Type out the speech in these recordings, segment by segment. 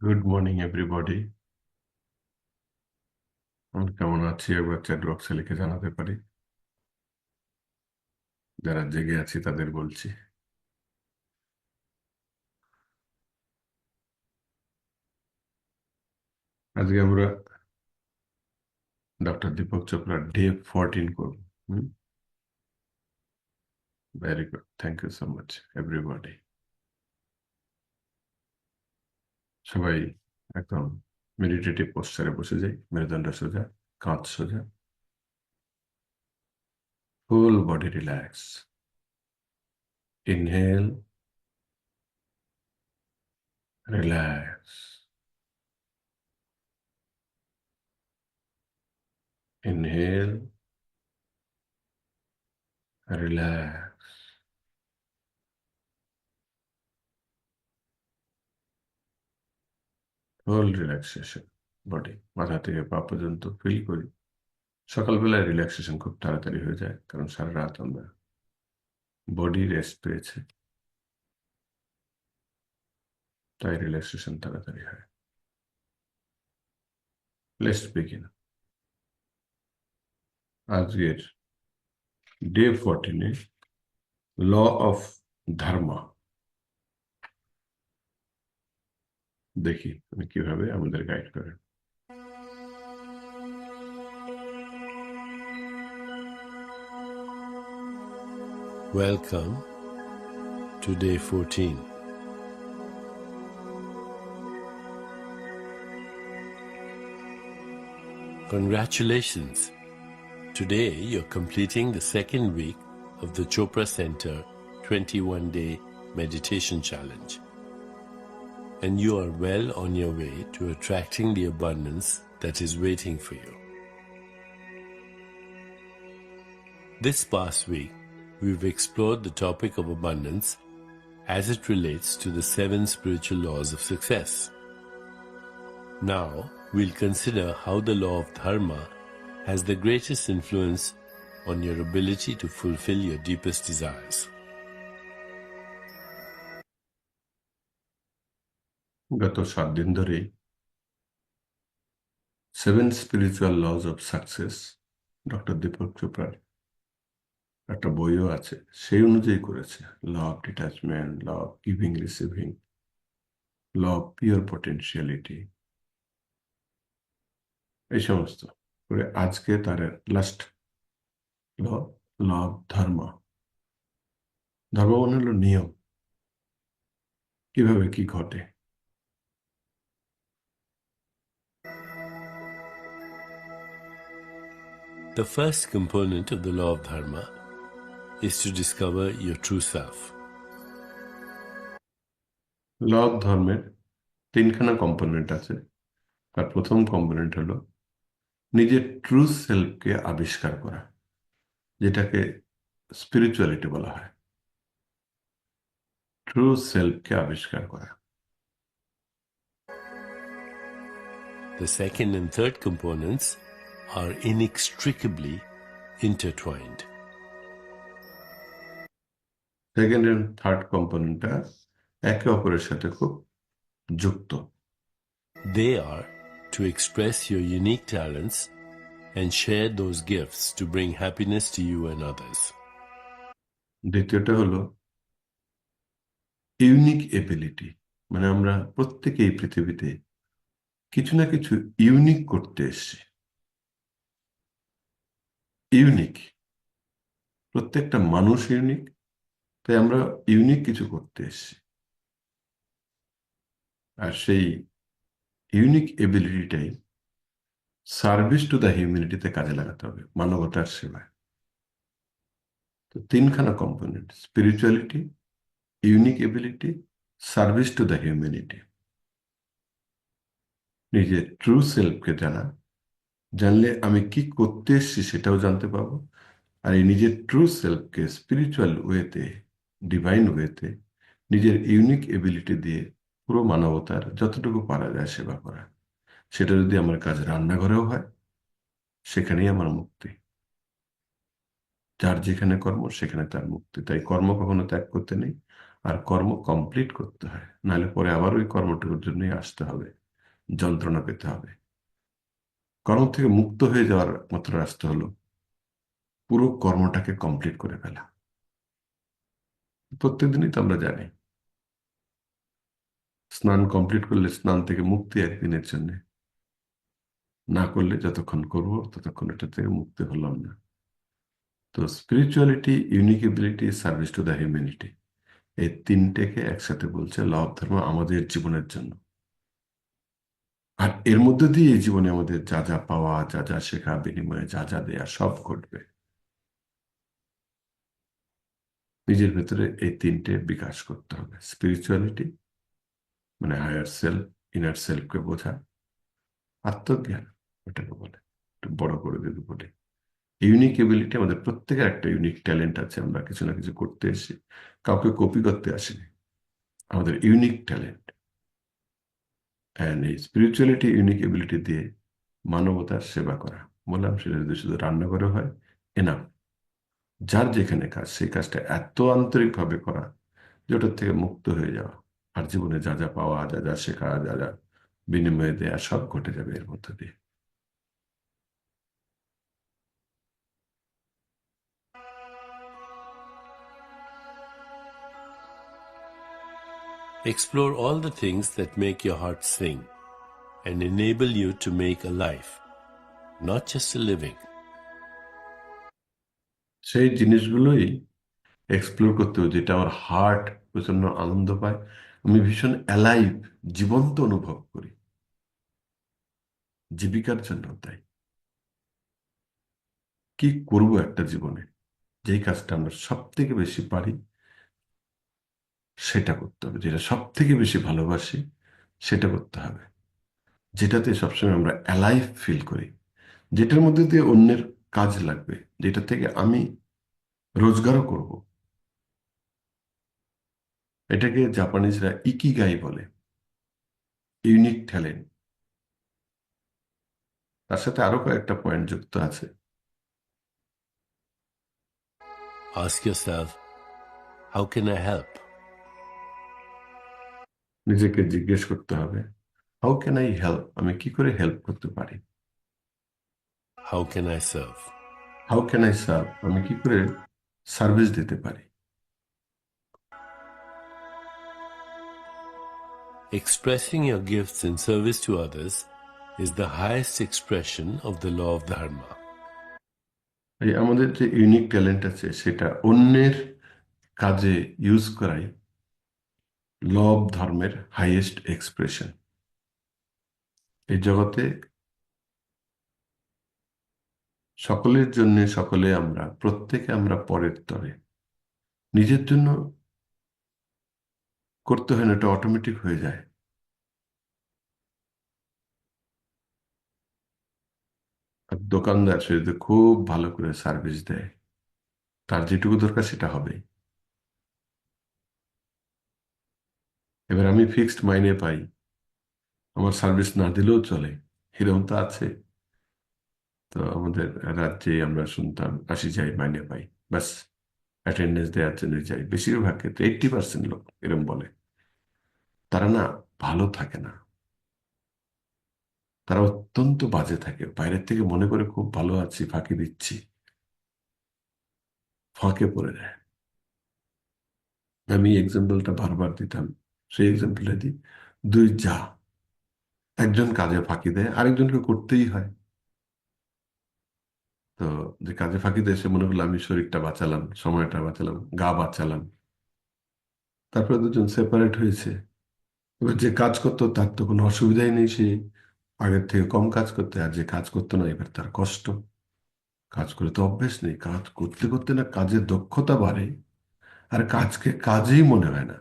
Good morning everybody. আমি কেমন আছি একবার চ্যাট বক্সে লিখে জানাতে পারি। যারা জেগে আছি তাদের বলছি, আজকে আমরা ডক্টর দীপক চোপড়ার ডে 14 করব। Very good, thank you so much everybody. সবাই একদম মেডিটেটিভ পোস্টারে বসে যাই, মেরুদণ্ড সোজা, কাঁধ সোজা, full body relax. Inhale, relax, inhale, relax, full relaxation. Body মাথা থেকে পা পর্যন্ত ফিল করি। সকালবেলায় রিল্যাক্সেশন খুব তাড়াতাড়ি হয়ে যায়, কারণ সারা রাত আমরা বডি রেস্ট পেয়েছে, তাই রিল্যাক্সেশন তাড়াতাড়ি হয়। Let's begin. আজকের ডে 14-এ ল অফ ধর্মা দেখি উনি কিভাবে আমাদের গাইড করেন। Welcome to day 14. Congratulations! Today you're completing the second week of the Chopra Center 21-day meditation challenge. And you are well on your way to attracting the abundance that is waiting for you. This past week, we've explored the topic of abundance as it relates to the 7 spiritual laws of success. Now, we'll consider how the law of dharma has the greatest influence on your ability to fulfill your deepest desires. গত 7 দিন ধরে 7 spiritual laws of success doctor Deepak চোপড়ার একটা বইও আছে, সেই অনুযায়ী করেছে। Law of detachment, law of giving receiving, law of pure potentiality, এই সমস্ত করে আজকে তার লাস্ট ল, ল অফ ধর্ম। ধর্ম মানে হলো নিয়ম, কিভাবে কি ঘটে। The first component of the law of dharma is to discover your true self. Law of ধর্মের 3খানা কম্পোনেন্ট আছে। তার প্রথম কম্পোনেন্ট হলো নিজের ট্রু সেলফকে আবিষ্কার করা, যেটাকে স্পিরিচুয়ালিটি বলা হয়। ট্রু সেলফকে আবিষ্কার করা। The second and third components are inextricably intertwined. Second and third কম্পোনেন্টটা একে অপরের সাথে খুব যুক্ত। They are to express your unique talents and share those gifts to bring happiness to you and others. দ্বিতীয়টা হলো ইউনিক এবিলিটি, মানে আমরা প্রত্যেকেই পৃথিবীতে কিছু না কিছু ইউনিক করতে এসছি। ইউনিক, প্রত্যেকটা মানুষ ইউনিক, তাই আমরা ইউনিক কিছু করতে এসছি। আর সেই ইউনিক এবিলিটিটাই সার্ভিস টু দ্য হিউম্যানিটিতে কাজে লাগাতে হবে, মানবতার সেবায়। তো 3খানা component: spirituality, unique ability, service to the humanity. নিজের ট্রু সেলফকে জানা, জানলে আমি কি করতে এসছি সেটাও জানতে পাবো। আর এই নিজের ট্রু সেলফকে স্পিরিচুয়াল ওয়েতে, ডিভাইন ওয়েতে, নিজের ইউনিক এবিলিটি দিয়ে পুরো মানবতার যতটুকু পারা যায় সেবা করা। সেটা যদি আমার কাজ রান্নাঘরেও হয়, সেখানেই আমার মুক্তি। যার যেখানে কর্ম সেখানে তার মুক্তি, তাই কর্ম কখনো ত্যাগ করতে নেই। আর কর্ম কমপ্লিট করতে হয়, নাহলে পরে আবার ওই কর্মটুকুর জন্যই আসতে হবে, যন্ত্রণা পেতে হবে। কর্ম থেকে মুক্ত হয়ে যাওয়ার মাত্র রাস্তা হলো পুরো কর্মটাকে কমপ্লিট করে ফেলা। প্রত্যেকদিনই তো আমরা জানি, স্নান কমপ্লিট করলে স্নান থেকে মুক্তি একদিনের জন্য, না করলে যতক্ষণ করব ততক্ষণ এটা থেকে মুক্তি হলাম না। তো spirituality, unique ability, service to the humanity, এই তিনটেকে একসাথে বলছে ল অফ ধর্ম আমাদের জীবনের জন্য। আর এর মধ্যে দিয়ে এই জীবনে আমাদের যা যা পাওয়া, যা যা শেখা, বিনিময়ে যা যা দেয়া সব ঘটবে। নিজের ভেতরে এই তিনটে বিকাশ করতে হবে। স্পিরিচুয়ালিটি মানে হায়ার সেলফ, ইনার সেলফকে বোঝা, আত্মজ্ঞান ওটাকে বলে, একটু বড় করে যদি বলি। ইউনিক এবিলিটি, আমাদের প্রত্যেকের একটা ইউনিক ট্যালেন্ট আছে, আমরা কিছু না কিছু করতে এসেছি, কাউকে কপি করতে আসিনি, আমাদের ইউনিক ট্যালেন্ট। অ্যান্ড এই স্পিরিচুয়ালিটি, ইউনিক এবিলিটি দিয়ে মানবতার সেবা করা, বললাম সেটা যদি শুধু রান্নাঘরে হয় এনাফ। যার যেখানে কাজ, সেই কাজটা এত আন্তরিকভাবে করা যে ওটার থেকে মুক্ত হয়ে যাওয়া, আর জীবনে যা যা পাওয়া, যা যা শেখা, যা যা বিনিময়ে দেয়া সব ঘটে যাবে এর মধ্যে দিয়ে। Explore all the things that make your heart sing and enable you to make a life, not just a living. সেই জিনিসগুলোই এক্সপ্লোর করতে হবে, যেটা আমার হার্ট প্রচন্ড আনন্দ পায়, আমি ভীষণ অ্যালাইভ, জীবন্ত অনুভব করি, জীবিকার জন্য তাই। কি করব একটা জীবনে, যেই কাজটা আমরা সব থেকে বেশি পারি সেটা করতে হবে, যেটা সব থেকে বেশি ভালোবাসি সেটা করতে হবে, যেটাতে সবসময় আমরা অ্যালাইভ ফিল করি, যেটার মধ্যে দিয়ে অন্যের কাজ লাগবে, যেটা থেকে আমি রোজগারও করব। এটাকে জাপানিজরা ইকিগাই বলে, ইউনিক ট্যালেন্ট। তার সাথে আরো কয়েকটা পয়েন্ট যুক্ত আছে। Ask yourself, how can I help? নিজেকে জিজ্ঞেস করতে হবে, হাউ ক্যান আই হেল্প, আমি কি করে হেল্প করতে পারি। How can I serve? How can I serve, আমি কি করে সার্ভিস দিতে পারি। Expressing your gifts in service to others is the highest expression of the law of dharma. এই আমাদের যে ইউনিক ট্যালেন্ট আছে সেটা অন্যের কাজে ইউজ করাই লব ধর্মের হাইয়েস্ট এক্সপ্রেশন। এই জগতে সকলের জন্য সকলে আমরা, প্রত্যেকে আমরা পরের তরে, নিজের জন্য করতে হয় না, এটা অটোমেটিক হয়ে যায়। আর দোকানদার সে যদি খুব ভালো করে সার্ভিস দেয়, তার যেটুকু দরকার সেটা হবে। এবার আমি ফিক্সড মাইনে পাই, আমার সার্ভিস না দিলেও চলে, এরকম তো আছে। তো আমাদের রাজ্যে আমরা শুনতাম 80 যাই মাইনে পাই, ব্যাস অ্যাটেন্ডেন্স দেওয়ার জন্য যাই, বেশিরভাগ ক্ষেত্রে 80% লোক এরকম বলে। তারা না ভালো থাকে না, তারা অত্যন্ত বাজে থাকে, বাইরের থেকে মনে করে খুব ভালো আছি, ফাঁকি দিচ্ছি, ফাঁকে পড়ে যায়। আমি এক্সাম্পলটা বারবার দিতাম, সেই এক্সাম্পলটা দিই। দুই যা, একজন কাজে ফাঁকি দেয়, আরেকজনকে করতেই হয়। তো যে কাজে ফাঁকি দেয় সে মনে করলো আমি শরীরটা বাঁচালাম, সময়টা বাঁচালাম, গা বাঁচালাম, তারপরে দুজন সেপারেট হয়েছে। এবার যে কাজ করতো তার তো কোনো অসুবিধাই নেই, সে আগের থেকে কম কাজ করতে, আর যে কাজ করতো না এবার তার কষ্ট। কাজ করে তো অভ্যেস নেই, কাজ করতে করতে না কাজের দক্ষতা বাড়ে, আর কাজকে কাজেই মনে হয় না।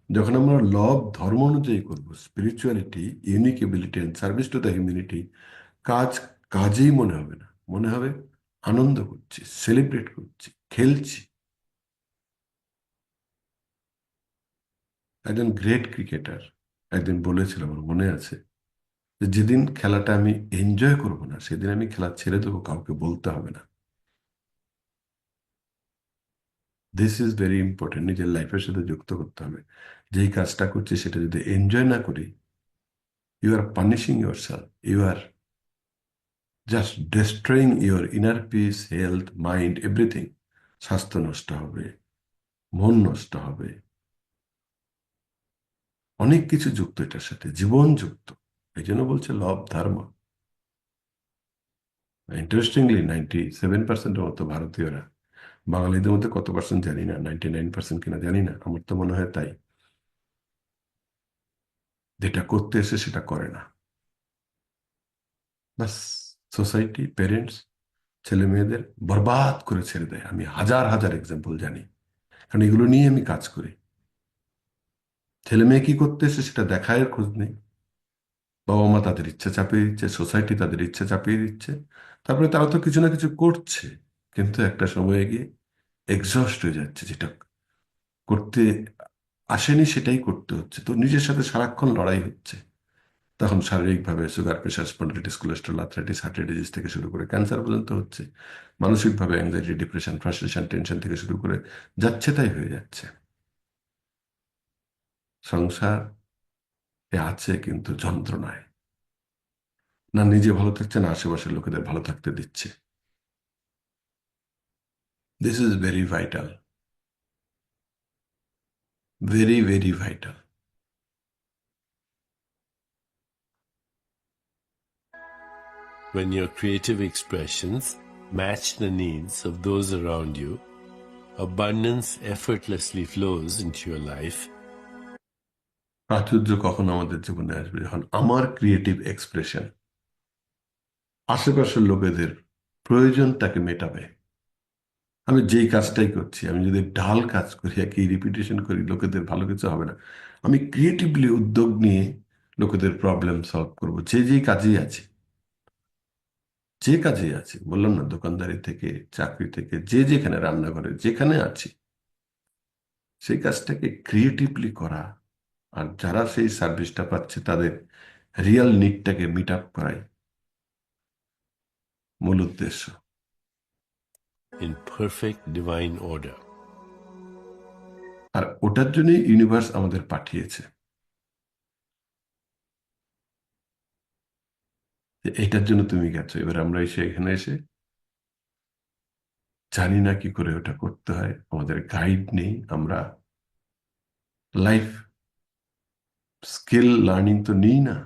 যখন আমরা লব ধর্ম অনুযায়ী করবো, spirituality, unique ability and service to the humanity, কাজ কাজেই মনে হবে না, মনে হবে আনন্দ করছি, সেলিব্রেট করছি, খেলছি। একজন গ্রেট ক্রিকেটার একদিন বলেছিল, আমার মনে আছে, যে যেদিন খেলাটা আমি এনজয় করব না সেদিন আমি খেলা ছেড়ে দেবো, কাউকে বলতে হবে না। দিস ইজ ভেরি ইম্পর্টেন্ট, নিজের লাইফের সাথে যুক্ত করতে হবে। যেই কাজটা করছি সেটা যদি এনজয় না করি, you are punishing yourself, you are just destroying your inner peace, health, mind, everything. স্বাস্থ্য নষ্ট হবে, মন নষ্ট হবে, অনেক কিছু যুক্ত এটার সাথে, জীবন যুক্ত। এই জন্য বলছে লব ধর্ম। ইন্টারেস্টিংলি 97% মতো ভারতীয়রা, বাঙালিদের মধ্যে কত পার্সেন্ট জানি না, 99% কিনা জানি না, আমার তো মনে হয় তাই, যেটা করতে এসে সেটা করে না। বাস সোসাইটি, প্যারেন্টস ছেলে মেয়েদের বরবাদ করে ছেড়ে দেয়। আমি হাজার হাজার এক্সাম্পল জানি, কারণ এগুলো নিয়ে আমি কাজ করি। ছেলে মেয়ে কি করতে এসে সেটা দেখার খোঁজ নেই, বাবা মা তাদের ইচ্ছা চাপিয়ে দিচ্ছে, সোসাইটি তাদের ইচ্ছা চাপিয়ে দিচ্ছে, তারপরে তারা তো কিছু না কিছু করছে, কিন্তু একটা সময়ে গিয়ে এক্সস্ট হয়ে যাচ্ছে, যেটা করতে আসেনি সেটাই করতে হচ্ছে, তো নিজের সাথে সারাক্ষণ লড়াই হচ্ছে। তখন শারীরিকভাবে sugar, pressure, spondylitis, cholesterol, arthritis, heart disease থেকে শুরু করে ক্যান্সার পর্যন্ত হচ্ছে। মানসিকভাবে অ্যাংজাইটি, ডিপ্রেশন, ফ্রাস্ট্রেশন, টেনশন থেকে শুরু করে যাচ্ছে তাই হয়ে যাচ্ছে। সংসার আছে কিন্তু যন্ত্রণায়, না নিজে ভালো থাকছে, না আশেপাশের লোকেদের ভালো থাকতে দিচ্ছে। This is very vital, very very vital. When your creative expressions match the needs of those around you, abundance effortlessly flows into your life. প্রাচুর্য কখন আমাদের জীবনে আসবে? যখন আমার ক্রিয়েটিভ এক্সপ্রেশন আশেপাশের লোকেদের প্রয়োজনটাকে মেটাবে। আমি যেই কাজটাই করছি, আমি যদি ঢাল কাজ করি, একই রিপিটেশন করি, লোকেদের ভালো কিছু হবে না। আমি ক্রিয়েটিভলি উদ্যোগ নিয়ে লোকেদের প্রবলেম সলভ করব, যে যেই কাজেই আছি, যে কাজেই আছি, বললাম না, দোকানদারি থেকে, চাকরি থেকে, যে যেখানে, রান্নাঘরে যেখানে আছি, সেই কাজটাকে ক্রিয়েটিভলি করা, আর যারা সেই সার্ভিসটা পাচ্ছে তাদের রিয়েল নিডটাকে মিট আপ করাই মূল উদ্দেশ্য। In perfect divine order. আর ওটার জন্যই ইউনিভার্স আমাদের পাঠিয়েছে, যে এটার জন্য তুমি গেছো। এবার আমরা এখানে এসে জানি না কি করে ওটা করতে হয়, আমাদের গাইড নেই, আমরা লাইফ স্কিল লার্নিং তো নিই না।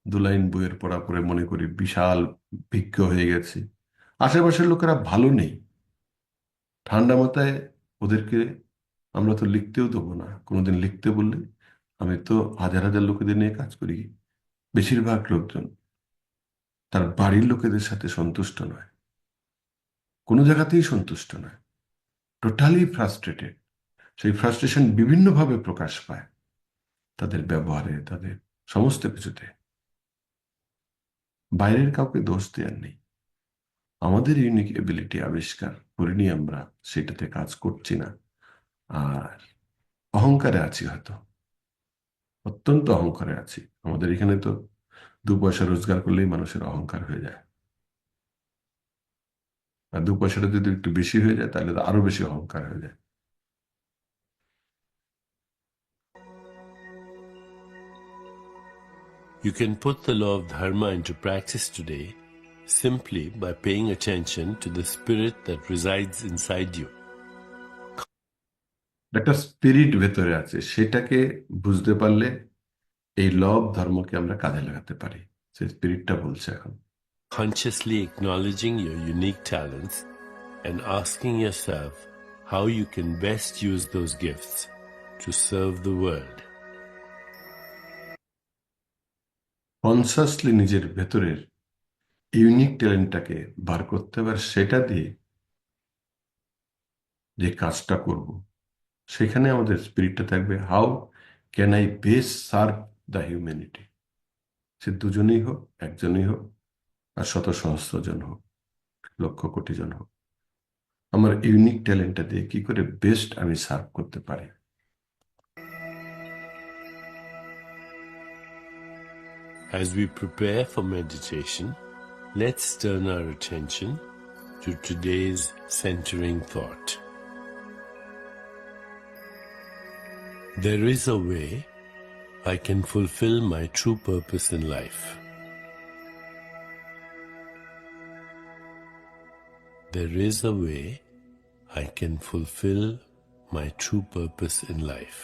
2 লাইন বইয়ের পড়া পড়ে মনে করি বিশাল বিজ্ঞ হয়ে গেছি। আশেপাশের লোকেরা ভালো নেই, ঠান্ডা মাথায় ওদেরকে আমরা তো লিখতেও দেবো না। কোনোদিন লিখতে বললে, আমি তো হাজার হাজার লোকেদের নিয়ে কাজ করি, বেশিরভাগ লোকজন তার বাড়ির লোকেদের সাথে সন্তুষ্ট নয়, কোনো জায়গাতেই সন্তুষ্ট নয়, টোটালি ফ্রাস্ট্রেটেড। সেই ফ্রাস্ট্রেশন বিভিন্নভাবে প্রকাশ পায়, তাদের ব্যবহারে, তাদের সমস্ত কিছুতে। বাইরের কাউকে দোষ দেওয়ার নেই, আমাদের ইউনিক এবিলিটি আবিষ্কার করিনি আমরা, সেটাতে কাজ করছি না, আর অহংকারে আছি, হয়তো অত্যন্ত অহংকারে আছি। আমাদের এখানে তো 2 পয়সা রোজগার করলেই মানুষের অহংকার হয়ে যায়, আর 2 পয়সাটা যদি একটু বেশি হয়ে যায় তাহলে তো আরো বেশি অহংকার হয়ে যায়। You can put the law of dharma into practice today simply by paying attention to the spirit that resides inside you. একটা স্পিরিট ভেতরে আছে, সেটাকে বুঝতে পারলে এই লব ধর্মকে আমরা কাজে লাগাতে পারি। সেই স্পিরিটটা বলছে এখন, Consciously acknowledging your unique talents and asking yourself how you can best use those gifts to serve the world. Consciously নিজের ভেতরের ইউনিক ট্যালেন্টটাকে বার করতে হবে, আর সেটা দিয়ে যে কাজটা করব সেখানে আমাদের স্পিরিটটা থাকবে, how can I best serve the humanity. সে দুজনেই হোক, একজনই হোক, আর শত সহস্র জন হোক, লক্ষ কোটি জন হোক, আমার ইউনিক ট্যালেন্টটা দিয়ে কি করে বেস্ট আমি সার্ভ করতে পারি। As we prepare for meditation, let's turn our attention to today's centering thought. There is a way I can fulfill my true purpose in life. There is a way I can fulfill my true purpose in life.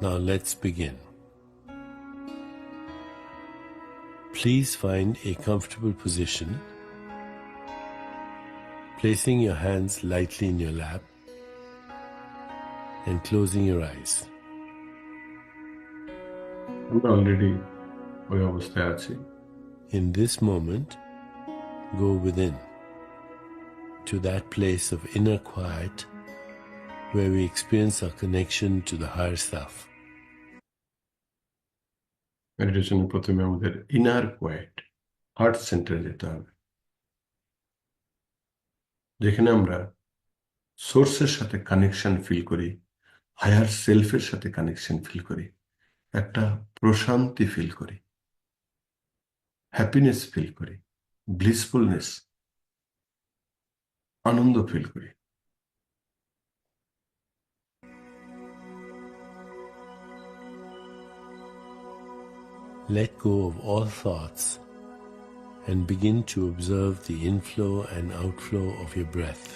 Now let's begin. Please find a comfortable position, placing your hands lightly in your lap and closing your eyes. আমরা already ওই অবস্থায় আছি। In this moment, go within to that place of inner quiet where we experience our connection to the higher self. মেডিটেশনে প্রথমে আমাদের inner coed heart সেন্টারে যেতে হবে, যেখানে আমরা সোর্সের সাথে কানেকশন ফিল করি, হায়ার সেলফের সাথে কানেকশন ফিল করি, একটা প্রশান্তি ফিল করি, হ্যাপিনেস ফিল করি, ব্লিসফুলনেস, আনন্দ ফিল করি। Let go of all thoughts and begin to observe the inflow and outflow of your breath.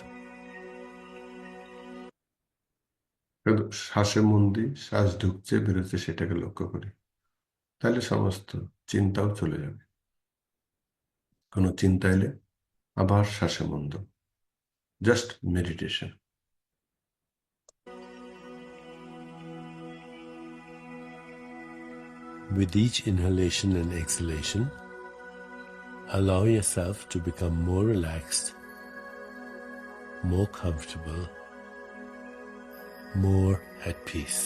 শ্বাসে মন দিই, শ্বাস ঢুকছে বেরোচ্ছে সেটাকে লক্ষ্য করি, তাহলে সমস্ত চিন্তাও চলে যাবে। কোনো চিন্তা এলে আবার শ্বাসে মন দাও, just meditation. With each inhalation and exhalation, allow yourself to become more relaxed, more comfortable, more at peace.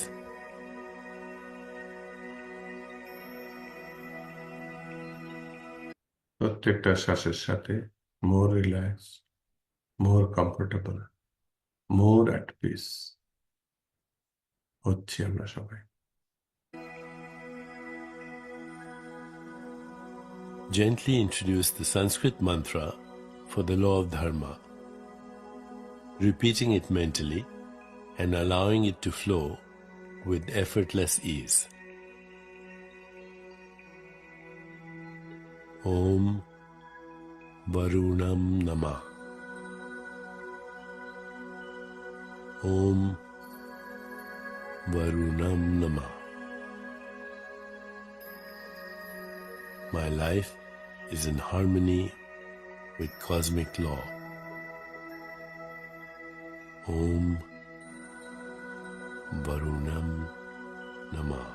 প্রত্যেকটা শ্বাসের সাথে more relax, more comfortable, more at peace হচ্ছি আমরা সবাই। Gently introduce the Sanskrit mantra for the law of dharma, repeating it mentally and allowing it to flow with effortless ease. Om Varunam Namah. Om Varunam Namah. My life is in harmony with cosmic law. Om Varunam Namah.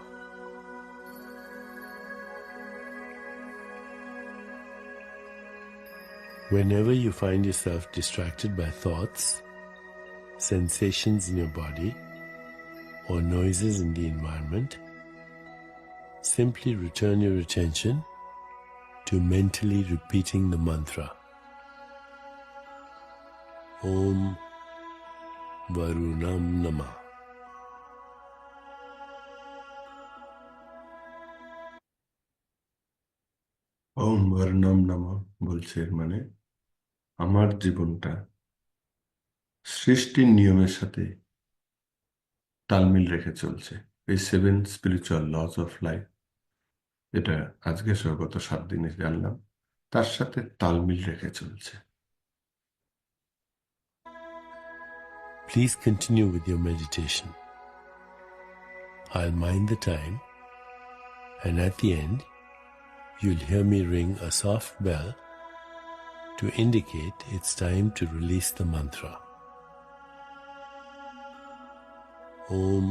Whenever you find yourself distracted by thoughts, sensations in your body, or noises in the environment, simply return your attention to mentally repeating the mantra. Om Varunam Namah. ওম বর্ণম নমঃ বলছে, এর মানে আমার জীবনটা সৃষ্টির নিয়মের সাথে তালমিল রেখে চলছে। এই 7 স্পিরিচুয়াল লজ অফ লাইফ, এটা আজকে সহ গত 7 দিনে জানলাম, তার সাথে তালমিল রেখে চলছে। Please continue with your meditation. I'll mind the time, and at the end, you'll hear me ring a soft bell to indicate it's time to release the mantra. Om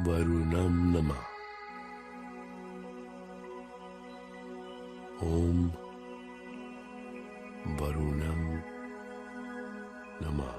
Varunam Namah. Om Varunam Namah.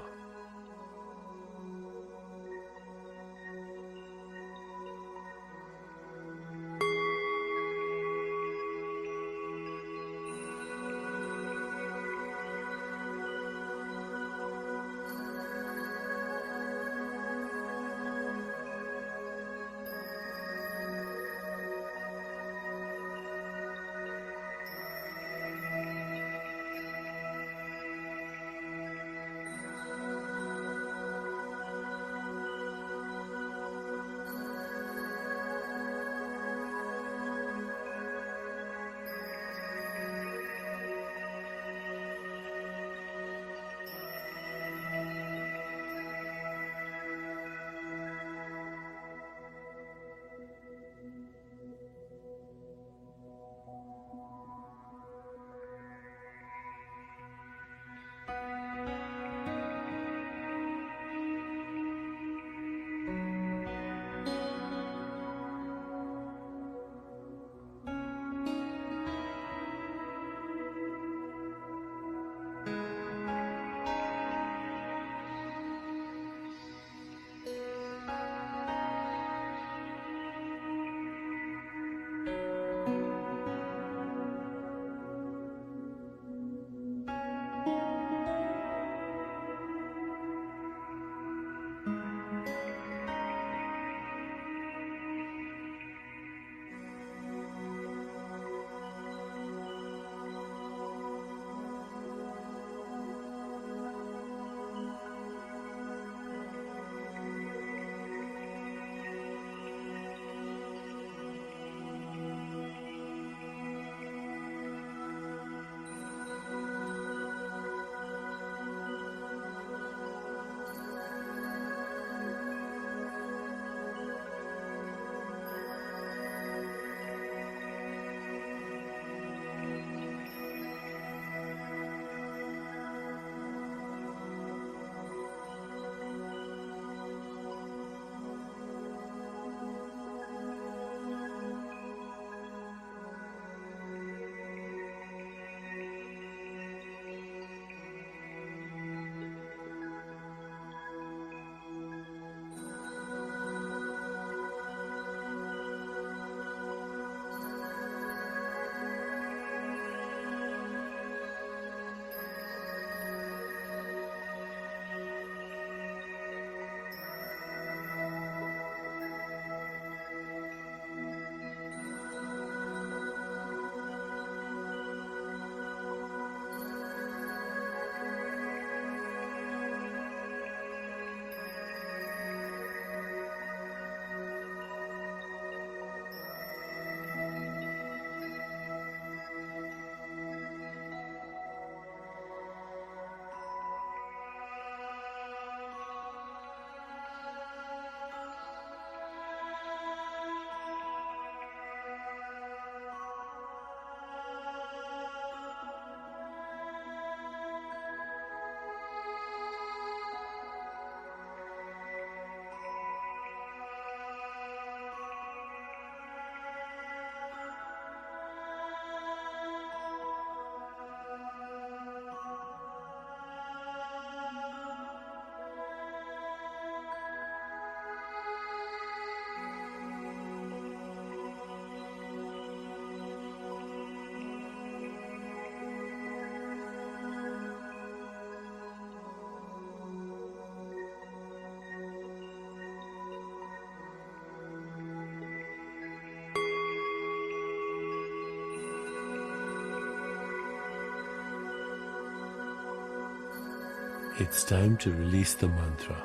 It's time to release the mantra.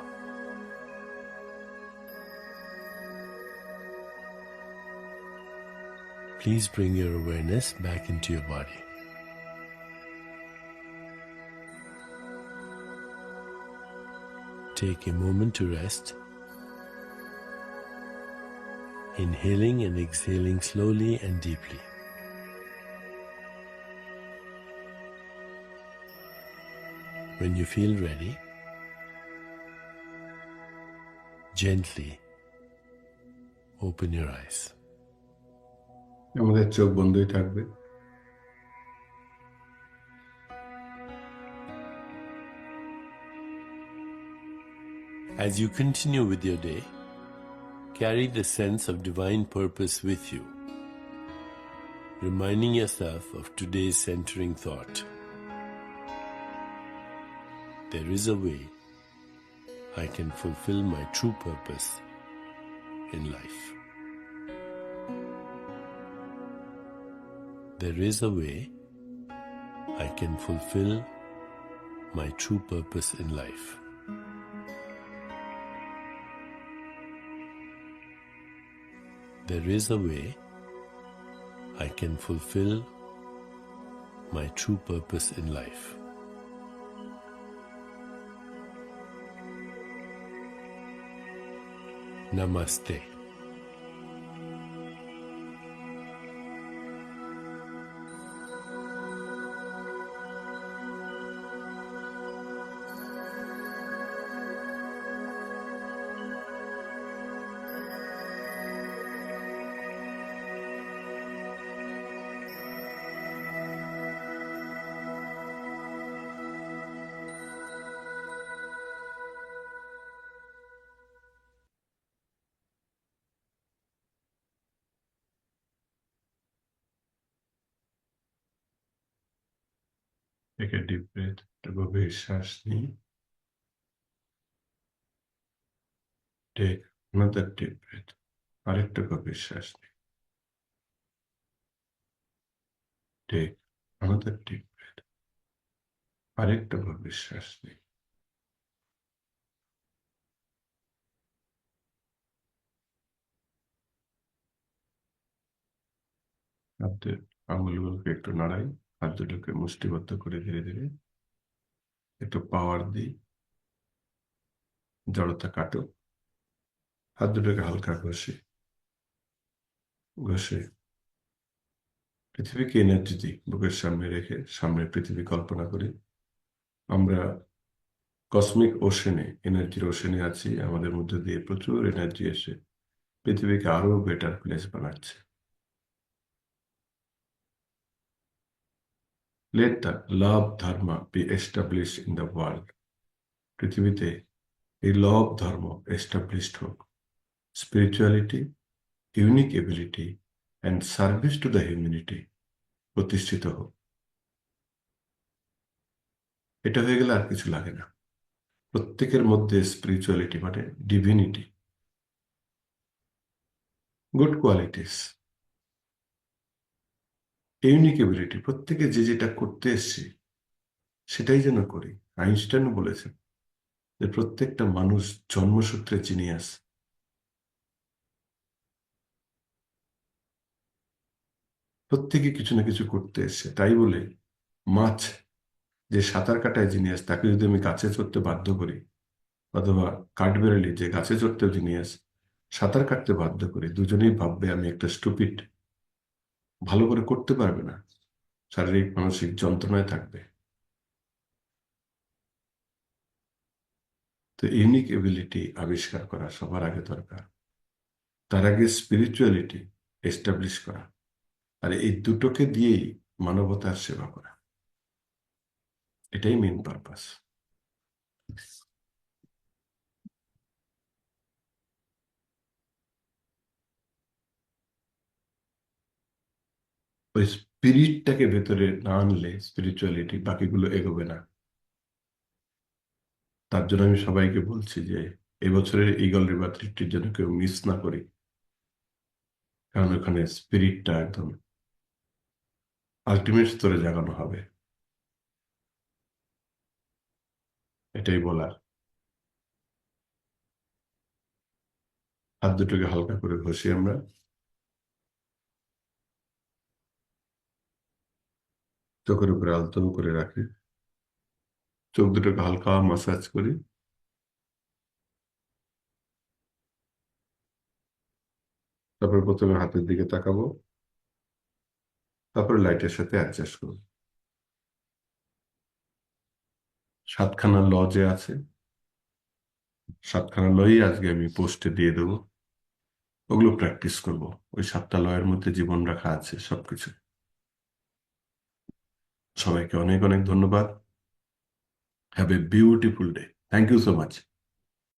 Please bring your awareness back into your body. Take a moment to rest, inhaling and exhaling slowly and deeply. When you feel ready, gently open your eyes. আমাদের চোখ বন্ধই থাকবে। As you continue with your day, carry the sense of divine purpose with you, reminding yourself of today's centering thought. There is a way I can fulfill my true purpose in life. There is a way I can fulfill my true purpose in life. There is a way I can fulfill my true purpose in life. Namaste. Take a deep breath, একটা গভীর শ্বাস নিই। Take another deep breath, আরেকটা গভীর শ্বাস নিই। Take another deep breath, আরেকটা গভীর শ্বাস নিই। হাতের আঙুলগুলোকে একটু নাড়াই, হাত দুটোকে মুষ্টিবদ্ধ করে ধীরে ধীরে একটু পাওয়ার দিই, জড়তা কাটো। হাত দুটোকে হালকা ঘষে ঘষে পৃথিবীকে এনার্জি দিই। বুকের সামনে রেখে সামনে পৃথিবী কল্পনা করি। আমরা কসমিক ওশেনে, এনার্জির ওশেনে আছি। আমাদের মধ্যে দিয়ে প্রচুর এনার্জি এসে পৃথিবীকে আরো বেটার প্লেস বানাচ্ছে। Let the love dharma be established in the world. পৃথিবীতে এই লভ ধর্ম এস্টাবলিশড হোক। Spirituality, unique ability and service to the humanity প্রতিষ্ঠিত হোক। এটা হয়ে গেলে আর কিছু লাগে না। প্রত্যেকের মধ্যে স্পিরিচুয়ালিটি মানে divinity, good qualities, unique ability, প্রত্যেকে যে যেটা করতে এসছি সেটাই যেন করি। আইনস্টাইনও বলেছেন যে প্রত্যেকটা মানুষ জন্মসূত্রে জিনিয়াস। প্রত্যেকে কিছু না কিছু করতে এসছে। তাই বলে মাছ যে সাঁতার কাটায় জিনিয়াস, তাকে যদি আমি গাছে চড়তে বাধ্য করি, অথবা কাঠবেড়ালি যে গাছে চড়তেও জিনিয়াস সাঁতার কাটতে বাধ্য করি, দুজনেই ভাববে আমি একটা স্টুপিড, ভালো করে করতে পারবে না, শারীরিক মানসিক যন্ত্রণায় থাকবে। তো ইউনিক এবিলিটি আবিষ্কার করা সবার আগে দরকার। তার আগে স্পিরিচুয়ালিটি এস্টাবলিশ করা, আর এই দুটোকে দিয়েই মানবতার সেবা করা, এটাই মেন পারপাস। ওই স্পিরিটটাকে ভেতরে না আনলে স্পিরিচুয়ালিটি বাকিগুলো এগোবে না। তার জন্য আমি সবাইকে বলছি যে এবছরের ঈগল রিভার ট্রিপটির জন্য কেউ মিস না করি, কারণ ওখানে স্পিরিটটা একদম আলটিমেট স্তরে জাগানো হবে। এটাই বলার। হাত দুটোকে হালকা করে ঘষি আমরা। চোখের উপরে আলতো করে রাখি। চোখ দুটোকে হালকা মাসাজ করি। তারপর প্রথমে হাতের দিকে তাকাবো, তারপর লাইটের সাথে অ্যাডজাস্ট করবো। 7খানা ল যে আছে, 7খানা লই আজকে আমি পোস্টে দিয়ে দেবো। ওগুলো প্র্যাকটিস করব। ওই 7টা লয়ের মধ্যে জীবন রাখা আছে সবকিছু। সবাইকে অনেক অনেক ধন্যবাদ। Have a beautiful day. Thank you so much.